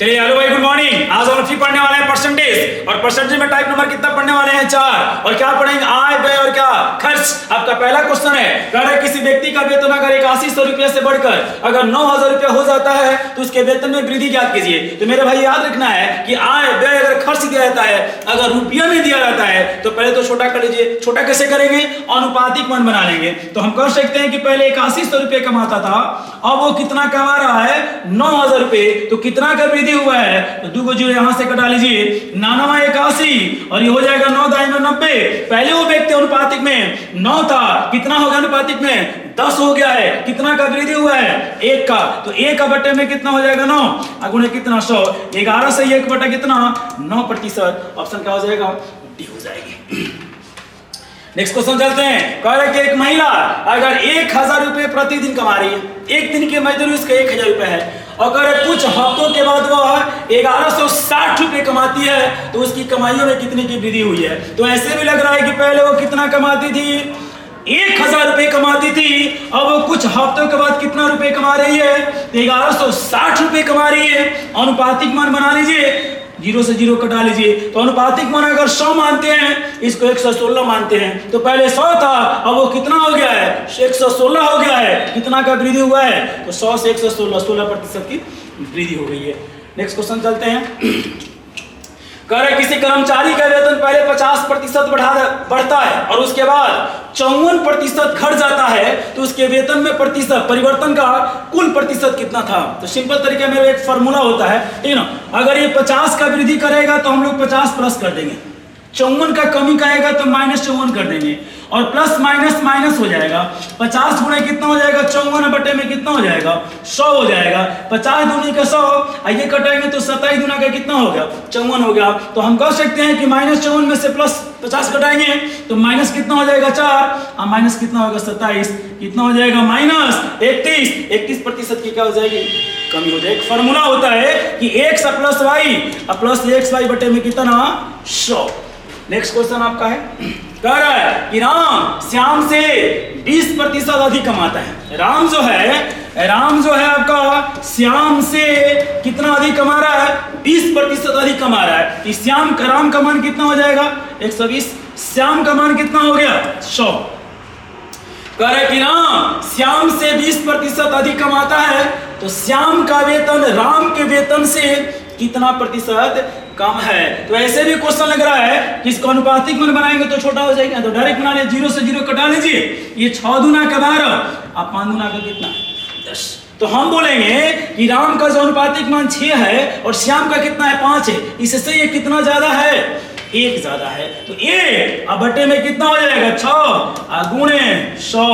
चलिए हेलो भाई, good morning. आज हम फिर पढ़ने वाले हैं परसेंटेज, और परसेंटेज में टाइप नंबर कितना पढ़ने वाले हैं 4। और क्या पढ़ेंगे, आय व्यय और क्या खर्च। आपका पहला क्वेश्चन है, कह रहा है किसी व्यक्ति का वेतन अगर 8100 रुपये से बढ़कर अगर 9000 रुपये हो जाता है तो उसके वेतन में वृद्धि ज्ञात कीजिए। तो मेरे भाई याद रखना है कि आय व्यय अगर खर्च दिया जाता है, अगर रुपया में दिया जाता है तो पहले तो छोटा कर लीजिए। छोटा कैसे करेंगे, अनुपातिक मान बना लेंगे। तो हम कर सकते हैं कि पहले 8100 रुपये कमाता था, अब वो कितना कमा रहा है 9000 रुपये, तो कितना का वृद्धि हुआ है, तो 2 को 0 यहां से कटा लीजिए। 9 81 और ये हो जाएगा 9 दाई में 90। पहले वो व्यक्ति अनुपातिक में 9 था, कितना हो गया अनुपातिक में 10 हो गया है। कितना का वृद्धि हुआ है 1 का, तो 1 का बटे में कितना हो जाएगा 9 अगुणे कितना 100। 11 से 1 बटा कितना 9%। ऑप्शन क्या हो जाएगा, डी हो जाएगी। नेक्स्ट क्वेश्चन चलते हैं। कह रहे कि एक महिला अगर 1000 रुपये प्रतिदिन कमा रही है, एक दिन की मजदूरी उसका 1000 रुपये है, अगर कुछ हफ्तों के बाद वह 1160 रुपये कमाती है तो उसकी कमाइयों में कितने की वृद्धि हुई है। तो ऐसे भी लग रहा है कि पहले वो कितना कमाती थी, 1000 रुपये कमाती थी, अब वो कुछ हफ्तों के बाद कितना रुपये कमा रही है, 1160 रुपये कमा रही है। अनुपातिक मान बना लीजिए, 0 से 0 कटा लीजिए। तो अनुपातिक मान अगर 100 मानते हैं, इसको 116 मानते हैं, तो पहले 100 था, अब वो कितना हो गया है 116 हो गया है। कितना का वृद्धि हुआ है, तो 100 से 116 16% की वृद्धि हो गई है। नेक्स्ट क्वेश्चन चलते हैं। कह रहे किसी कर्मचारी का वेतन पहले 50% बढ़ता है और उसके बाद 54% घट जाता है, तो उसके वेतन में प्रतिशत परिवर्तन का कुल प्रतिशत कितना था। तो सिंपल तरीके में एक फॉर्मूला होता है, ठीक ना। अगर ये 50 का वृद्धि करेगा तो हम लोग 50 प्लस कर देंगे, 54 का कमी करेगा तो -54 कर देंगे, और प्लस माइनस माइनस हो जाएगा। 50 गुणे कितना हो जाएगा, 54 बटे में कितना हो जाएगा 100 हो जाएगा। 50 दूनी का 100, ये कटेंगे तो 27 दूना का कितना हो गया 54 हो गया। तो हम कह सकते हैं कि -54 में से प्लस 50 कटाएंगे तो माइनस कितना हो जाएगा 4, और माइनस कितना होगा 27, कितना हो जाएगा -31। 31% की क्या हो जाएगी, कमी हो जाएगी। फॉर्मूला होता है कि x plus y plus xy बटे में कितना 100। नेक्स्ट क्वेश्चन आपका है, कह रहा है कि राम श्याम से 20% अधिक कमाता है। राम जो है आपका श्याम से कितना अधिक कमा रहा है, 20% अधिक कमा रहा है। कि श्याम का राम का मान कितना हो जाएगा 120, श्याम का मान कितना हो गया 100। कह रहे कि राम श्याम से 20% अधिक कमाता है, तो श्याम का वेतन राम के वेतन से कितना प्रतिशत कम है। तो ऐसे भी क्वेश्चन लग रहा है कि इसको अनुपातिक मान बनाएंगे तो छोटा हो जाएगा, तो डायरेक्ट बना लीजिए, 0 से 0 कटा लीजिए। ये 6 दूना का 12 और 5 दूना का कितना 10। तो हम बोलेंगे कि राम का जो अनुपातिक मान 6 है और श्याम का कितना है 5 है, इससे ये कितना ज्यादा है 1 ज्यादा है। तो 1 अब बटे में कितना हो जाएगा 6 गुणे 100,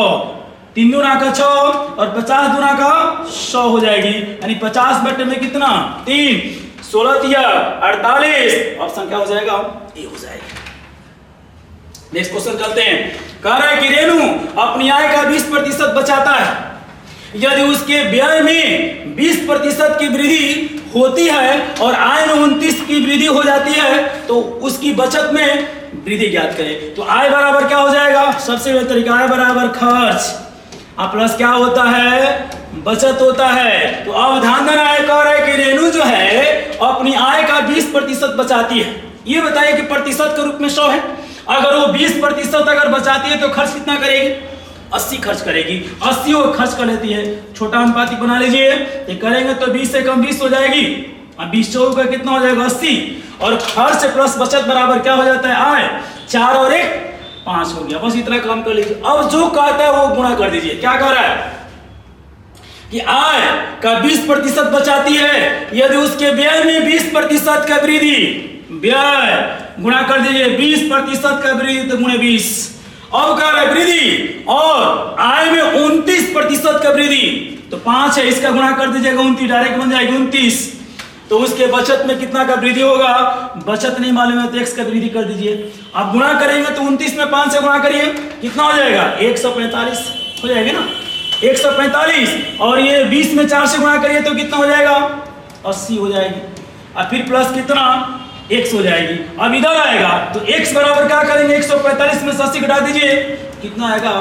3 दूना का 6 और 50 दूना का 100 हो जाएगी, यानी 50 बटे में कितना 3, 16 तिया 48। ऑप्शन क्या हो जाएगा, ए हो जाएगा। नेक्स्ट क्वेश्चन चलते हैं। कह रहा है कि रेणु अपनी आय का 20% बचाता है, यदि उसके व्यय में 20% की वृद्धि होती है और आय में 29 की वृद्धि हो जाती है, तो उसकी बचत में वृद्धि ज्ञात करें। तो आय बराबर क्या हो जाएगा, सबसे बेहतर तरीका आय बराबर खर्च प्लस क्या होता है, बचत होता है। तो अब ध्यान देना है, कह रहा है कि रेणु जो है अपनी आय का 20% बचाती है। ये बताइए कि प्रतिशत के रूप में 100 है, अगर वो 20% अगर बचाती है तो खर्च कितना करेगी 80 खर्च करेगी, 80 वो खर्च कर लेती है। छोटा अनुपातिक बना लीजिए, ये करेंगे तो 20 से कम 20 हो जाएगी, अब 20 चौक का कितना हो जाएगा 80, और खर्च प्लस बचत बराबर क्या हो जाता है आय, 4 और 1 5 हो गया। बस इतना काम कर लीजिए। अब जो कहता है वो गुणा कर दीजिए। क्या कह रहा है कि आय का 20% बचाती है, यदि उसके व्यय में 20% का वृद्धि, व्यय गुणा कर दीजिए 20% का वृद्धि तो गुणे 20। अब कह रहा है वृद्धि और आय में 29% का वृद्धि, तो 5 है, इसका गुणा कर दीजिएगा 29, डायरेक्ट बन जाएगी 29। तो उसके बचत में कितना का वृद्धि होगा, बचत नहीं मालूम है तो x का वृद्धि कर दीजिए। अब गुणा करेंगे तो 29 में 5 से गुणा करिए, कितना हो जाएगा 145 हो जाएगा ना 145, और ये 20 में 4 से गुणा करिए तो कितना हो जाएगा 80 हो जाएगी, और फिर प्लस कितना x हो जाएगी। अब इधर आएगा तो x बराबर क्या करेंगे 145 में 80 घटा दीजिए, कितना आएगा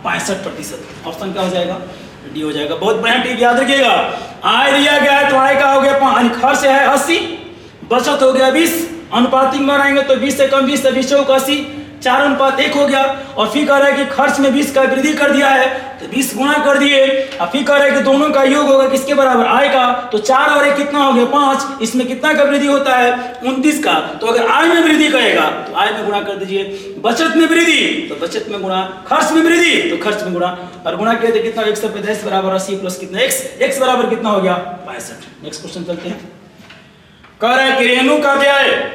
65%। ऑप्शन क्या हो जाएगा, डी हो जाएगा। बहुत बढ़िया टिप याद रखिएगा। आय दिया गया है तो आय का हो गया 5, खर्च है 80, बचत हो गया 20, अनुपातिक में बनाएंगे तो 20 से कम 20 से 20 चौक 80, 4:1 हो गया। और फिर कह रहा है कि खर्च में 20 का वृद्धि कर दिया है तो 20 गुणा कर दिए। अब फिर कह रहा है कि दोनों का योग होगा किसके बराबर, आय का, तो 4 और 1 कितना हो गया 5, इसमें कितना का वृद्धि होता है 29 का। तो अगर आय में वृद्धि करेगा तो आय में गुणा कर दीजिए, बचत में वृद्धि तो बचत में गुणा, खर्च में वृद्धि तो खर्च में गुणा, और गुणा किया तो कितना 135 बराबर 80 प्लस कितना x बराबर कितना हो गया 65। नेक्स्ट क्वेश्चन चलते हैं। कह रहा है कि रेणु का व्यय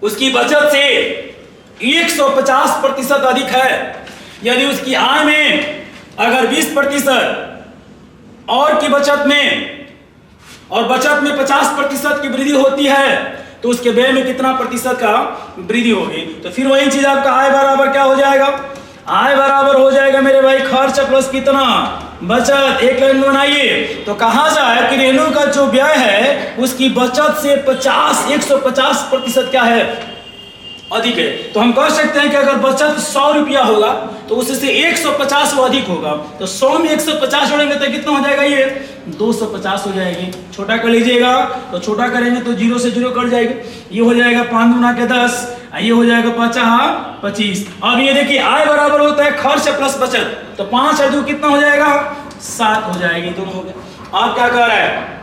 उसकी बचत से 150% अधिक है। यदि उसकी आय में अगर 20% और की बचत में और बचत में 50% की वृद्धि होती है तो उसके व्यय में कितना प्रतिशत का वृद्धि होगी। तो फिर वही चीज आपका आय बराबर क्या हो जाएगा, आय बराबर हो जाएगा मेरे भाई खर्च प्लस कितना बचत। एक लाइन में बनाइए तो कहा जाए कि रेणु का जो व्यय है उसकी बचत से 150% क्या है अधिक है। तो हम कह सकते हैं कि अगर बचत 100 रुपया होगा तो उससे 150 वो अधिक होगा। तो 100 में 150 जोड़ेंगे तो कितना हो जाएगा, ये 250 हो जाएगी। छोटा कर लीजिएगा तो छोटा करेंगे तो 0 से 0 कट जाएगी, ये हो जाएगा 5 गुना के 10, ये हो जाएगा 25। अब ये देखिए आय बराबर होता है खर्च प्लस बचत, तो 5 और 2 कितना हो जाएगा 7 हो जाएगी, दोनों हो गया। आप क्या कह रहे हैं,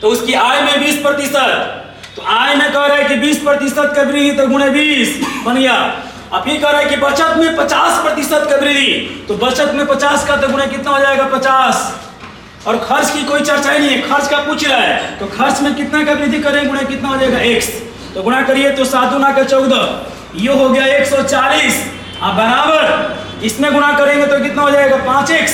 तो उसकी आय में 20%, तो आय में कह रहा है कि 20% का वृद्धि तो गुणे 20 बन गया। अब फिर कह रहा है कि बचत में 50% का वृद्धि, तो बचत में 50 का तो गुणे कितना हो जाएगा 50, और खर्च की कोई चर्चा ही नहीं है, खर्च का पूछ रहा है तो खर्च में कितना का वृद्धि करें गुणे कितना हो जाएगा x, तो गुणा करिए तो 7 गुना का 14, ये हो गया 140। अब बराबर इसमें गुणा करेंगे तो कितना हो जाएगा 5x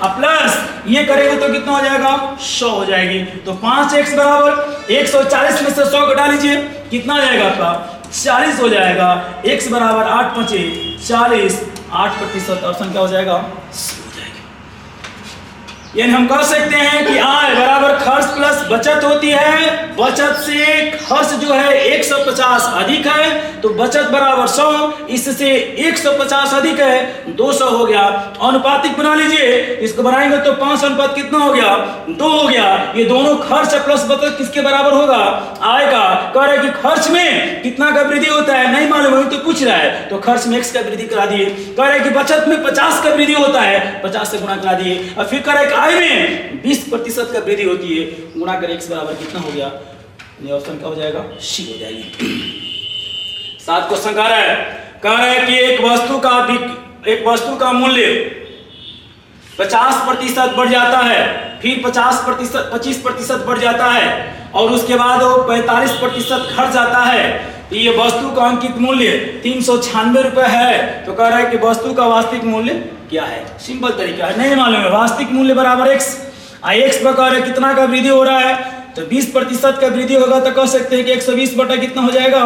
प्लस ये करेंगे तो कितना हो जाएगा 100 हो जाएगी। तो 5x बराबर 140 में से 100 घटा लीजिए, कितना हो जाएगा आपका 40 हो जाएगा। x बराबर 8 × 5 40, 8%। ऑप्शन क्या हो जाएगा सी हो जाएगा। यानी हम कह सकते हैं कि आय बराबर खर्च प्लस बचत होती है, बचत से खर्च जो है 150 अधिक है तो बचत बराबर 100, इससे 150 अधिक है 200 हो गया। अनुपातिक बना लीजिए, इसको बनाएंगे तो 5 अनुपात कितना हो गया 2 हो गया। ये दोनों खर्च प्लस बचत किसके बराबर होगा, आय का। कह रहे कि खर्च में कितना का वृद्धि होता है नहीं मालूम है तो पूछ रहा है, तो खर्च में x का वृद्धि करा दिए। कह रहे कि बचत में 50 का वृद्धि होता है, 50 से गुणा करा दिए। और फिर कह रहे आय में 20% का वृद्धि होती है, गुणा कर x बराबर कितना हो गया, ये ऑप्शन क्या हो जाएगा सी हो जाएगी। 7 क्वेश्चन कह रहा है कि एक वस्तु का मूल्य 50% बढ़ जाता है, फिर 25% बढ़ जाता है और उसके बाद वो 45% घट जाता है, तो ये वस्तु का अंकित मूल्य 396 रुपए है। तो कह रहा है कि वस्तु का वास्तविक मूल्य क्या है। सिंपल तरीका है, नहीं मालूम है, वास्तविक मूल्य बराबर x, x पर कह रहे कितना का वृद्धि हो रहा है, तो 20% का वृद्धि होगा तो कह सकते हैं कि 120 बटा कितना हो जाएगा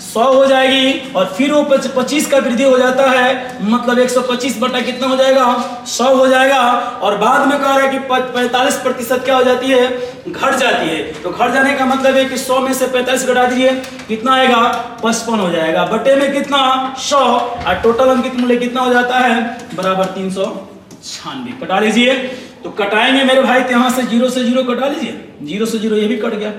100 हो जाएगी। और फिर वो 25 का वृद्धि हो जाता है, मतलब 125 बटा कितना हो जाएगा 100 हो जाएगा। और बाद में कह रहा है कि 45% क्या हो जाती है घट जाती है, तो घट जाने का मतलब है कि 100 में से 45 घटा दीजिए, कितना आएगा 55 हो जाएगा, बटे में कितना 100, और टोटल अंकित मूल्य कितना हो जाता है बराबर 396। कटा लीजिए, तो कटाएंगे मेरे भाई तो यहां से 0 से 0 कटा लीजिए, 0 से 0 ये भी कट गया।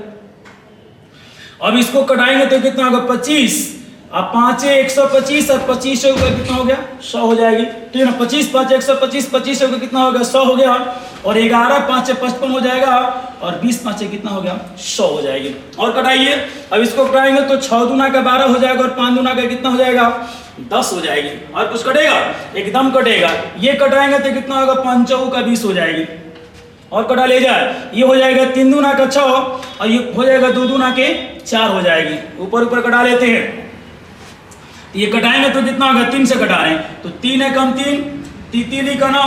अब इसको कटाएंगे तो कितना होगा 25, अब 5 125 और 25 का कितना हो गया 100 हो जाएगी। तो ये ना 25 5 125, 25 का कितना हो गया 100 हो गया, और 11 5 55 हो जाएगा, और 20 5 कितना हो गया 100 हो जाएगी। और कटाइए, अब इसको कटाएंगे तो 6 दूना का 12 हो जाएगा, और 5 दूना का कितना हो जाएगा 10 हो जाएगी। और कुछ कटेगा एकदम कटेगा, ये कटाएंगे तो कितना होगा 5 चौका का 20 हो जाएगी। और कटा ले जाए, ये हो जाएगा 3 दूना का 6, और ये हो जाएगा 2 दूना के 4 हो जाएगी। ऊपर ऊपर कटा लेते हैं, ये कटाएंगे तो कितना होगा 3 से कटा रहे हैं, तो 3 है कम 3, 3 का 9,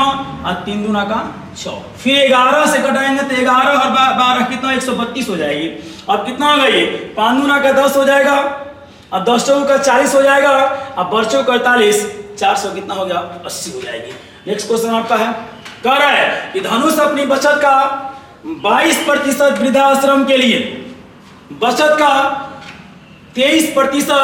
और 3 दूना का 6। फिर 11 से कटाएंगे तो 11 और 12 कितना 132 हो जाएगी। अब कितना होगा ये 5 दूना का 10 हो जाएगा, अब 10 चौका का 40 हो जाएगा, अब 12 चौका 48, 400 कितना हो गया 80 हो जाएगी। नेक्स्ट क्वेश्चन आपका है, कह रहा है कि धनुष अपनी बचत का 22% वृद्धाश्रम के लिए, बचत का 23%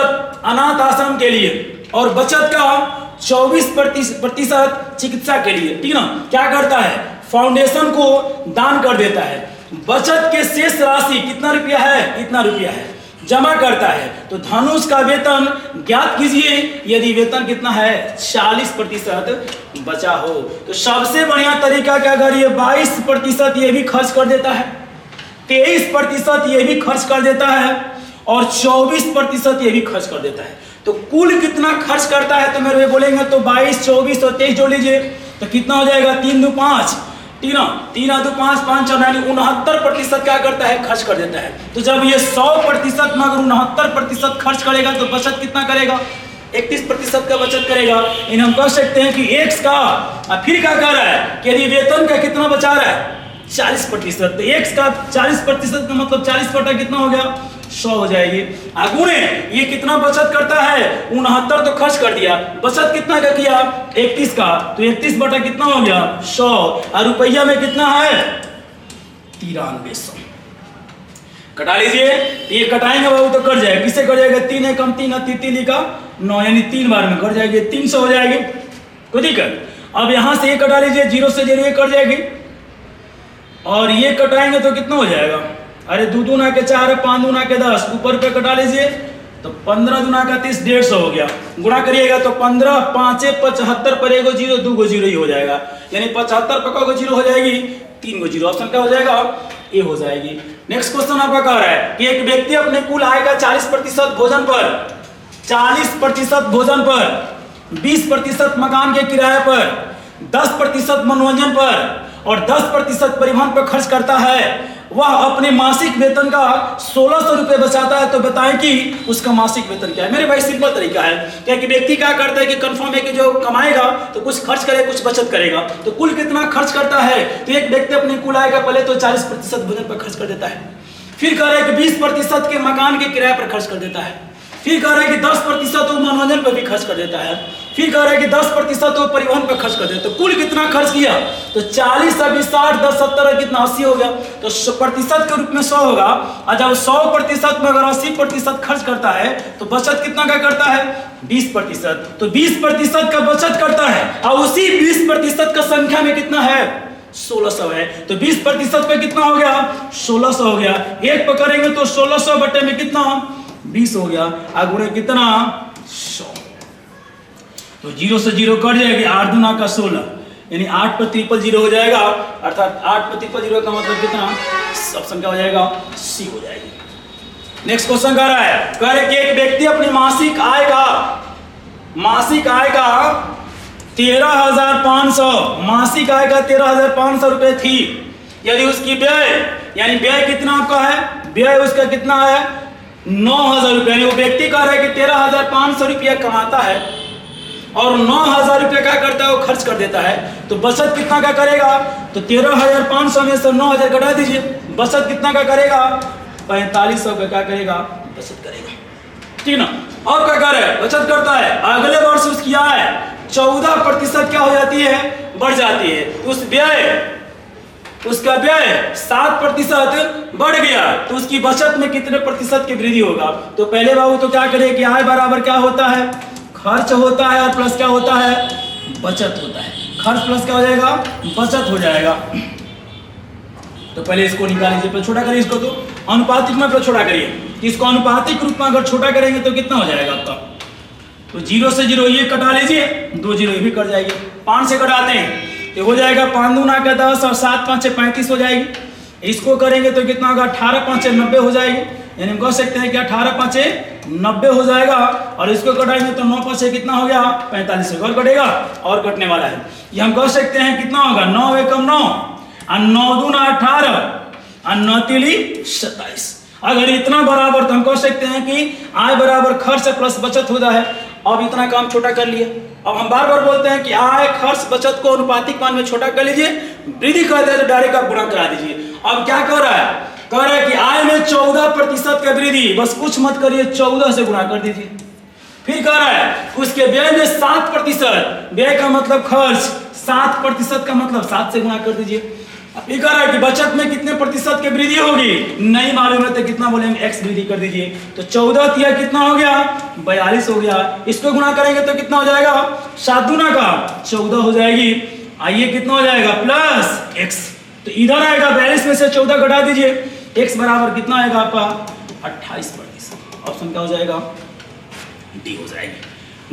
अनाथ आश्रम के लिए, और बचत का 24% चिकित्सा के लिए, ठीक ना, क्या करता है, फाउंडेशन को दान कर देता है। बचत के शेष राशि कितना रुपया है, इतना रुपया है, जमा करता है। तो धनुष का वेतन ज्ञात कीजिए, यदि वेतन कितना है 40% बचा हो। तो सबसे बढ़िया तरीका क्या करिए, 22% ये भी खर्च कर देता है, 23% ये भी खर्च कर देता है और 24% ये भी खर्च कर देता है। तो कुल कितना खर्च करता है, तो मेरे बोलेंगे तो 22, 24 और 23 जोड़ लीजिए, तो कितना हो जाएगा 3 2 5, ठीक ना, 3 2 5 5 और 69% क्या करता है, खर्च कर देता है। तो जब ये 100% में अगर 69% खर्च करेगा तो बचत कितना करेगा, 31% का बचत करेगा। इन हम कह सकते हैं कि एक्स का, फिर क्या कर रहा है कि यदि वेतन का कितना बचा रहा है 40%, तो एक्स का 40% का मतलब 40 कितना हो गया 100 हो जाएगी। आगुणे ये कितना बचत करता है, 69 तो खर्च कर दिया, बचत कितना का किया 31 का, तो 31 कितना हो गया 100, और रुपया में कितना है 9300। कटा लीजिए, ये कटाएंगे बाबू तो कट जाएगा, किससे कट जाएगा, 3 एकम 3 3 का 9, यानी 3 बार में कट जाएगी, 300 हो जाएगी, कोई दिक्कत। अब यहां से ये कटा लीजिए, 0 से 0 ये कट जाएगी, और ये कटाएंगे तो कितना हो जाएगा, अरे 2 दूना के 4, 5 दूना के 10, ऊपर पे कटा लीजिए, तो 15 दूना का 30, 150 हो गया। गुणा करिएगा तो 15 5 75 पर एगो 0 2 गो 0 ही हो जाएगा, यानी 75 पर को 0 हो जाएगी, 3 गो 0, ऑप्शन क्या हो जाएगा, ए हो जाएगी। नेक्स्ट क्वेश्चन आपका कह रहा है कि एक व्यक्ति अपने कुल आय का 40% भोजन पर, 40% भोजन पर, 20% मकान के किराए पर, 10% मनोरंजन पर और 10% परिवहन पर खर्च करता है। वह अपने मासिक वेतन का 1600 रुपये बचाता है, तो बताएं कि उसका मासिक वेतन क्या है। मेरे भाई सिंपल तरीका है, क्या कि व्यक्ति क्या करता है कि कंफर्म है कि जो कमाएगा तो कुछ खर्च करेगा, कुछ बचत करेगा। तो कुल कितना खर्च करता है, तो एक व्यक्ति अपने कुल आय का पहले तो 40% भोजन पर खर्च कर देता है, फिर कह रहा है कि 20% के मकान के किराए पर खर्च कर देता है, फिर कह रहा है कि 10% वो मनोरंजन पर भी खर्च कर देता है, फिर कह रहा है कि 10% वो परिवहन पर खर्च कर देता है। तो कुल कितना खर्च किया, तो 40 अभी 60 10 70 कितना 80 हो गया, तो प्रतिशत के रूप में 100 होगा। और जब 100% में अगर 80% खर्च करता है तो बचत कितना का करता है 20%, तो 20% का बचत करता है, और उसी 20% का संख्या में कितना है 1600 है, तो 20% पे कितना हो गया 1600 हो गया। एक पकड़ेंगे तो 1600 बटे में कितना 20 हो गया, आगुणे कितना 100, तो 0 से 0 कट जाएगी, 8 दूना का 16, यानी 8 पर 000 हो जाएगा, अर्थात 8 पर 000 का मतलब कितना, ऑप्शन क्या हो जाएगा सी हो जाएगी। नेक्स्ट क्वेश्चन कह रहा है, कह रहे कि एक व्यक्ति अपनी मासिक आय का 13,500 मासिक आय का 13,500 रुपए थी। यदि उसकी व्यय, यानी व्यय कितना आपका है, व्यय उसका कितना है 9,000 रुपये, वो व्यक्ति कह रहा है कि 13,500 रुपया कमाता है और 9,000 रुपये क्या करता है वो खर्च कर देता है, तो बचत कितना का करेगा, तो 13,500 में से 9,000 घटा दीजिए, बचत कितना का करेगा 4500 का क्या करेगा बचत करेगा, ठीक ना। अब क्या कर रहा है, बचत करता है, अगले वर्ष उसकी आय 14% क्या हो जाती है, बढ़ जाती है, उस व्यय उसका व्यय 7% बढ़ गया, तो उसकी बचत में कितने प्रतिशत की वृद्धि होगा। तो पहले बाबू तो क्या करें कि आय बराबर क्या होता है, खर्च होता है, और प्लस क्या होता है बचत होता है, खर्च प्लस क्या हो जाएगा बचत हो जाएगा। तो पहले इसको निकाल लीजिए, पहले छोटा करिए इसको, तो अनुपातिक में पहले छोटा करिए, इसको अनुपातिक रूप में अगर छोटा करेंगे तो कितना हो जाएगा आपका, तो 0 से 0 ये कटा लीजिए, 2 0 ये भी कट जाएगी, 5 से कटाते हैं तो हो जाएगा 5 दूना का 10 और 7 5 35 हो जाएगी। इसको करेंगे तो कितना होगा 18 5 90 हो जाएगी, यानी हम कह सकते हैं कि 18 5 90 हो जाएगा, और इसको कटाएंगे तो 9 5 कितना हो गया 45 और कटेगा, और कटने वाला है। ये हम कह सकते हैं कितना होगा 9 एकम 9 और 9 दूना 18 और 9 तिली 27। अगर इतना बराबर, तो हम कह सकते हैं कि आय बराबर खर्च प्लस बचत होता है। अब इतना काम छोटा कर लिया, अब हम बार बार बोलते हैं कि आय खर्च बचत को अनुपातिक मान में छोटा कर लीजिए, वृद्धि करते हैं तो डायरेक्ट आप गुणा करा दीजिए। अब क्या कर रहा है, कह रहा है कि आय में 14% का वृद्धि, बस कुछ मत करिए 14 से गुणा कर दीजिए। फिर कह रहा है उसके व्यय में 7%, व्यय का मतलब खर्च, 7% का मतलब 7 से गुणा कर दीजिए। ये कह रहा है कि बचत में कितने प्रतिशत की वृद्धि होगी, नहीं मालूम है तो कितना बोलेंगे, x वृद्धि कर दीजिए। तो 14 तिया कितना हो गया, 42 हो गया। इसको गुणा करेंगे तो कितना हो जाएगा, 7 दूना का 14 हो जाएगी। आइए कितना हो जाएगा, प्लस x। तो इधर आएगा 42 में से 14 घटा दीजिए, x बराबर कितना आएगा आपका 28%। ऑप्शन क्या हो जाएगा, डी हो जाएगी।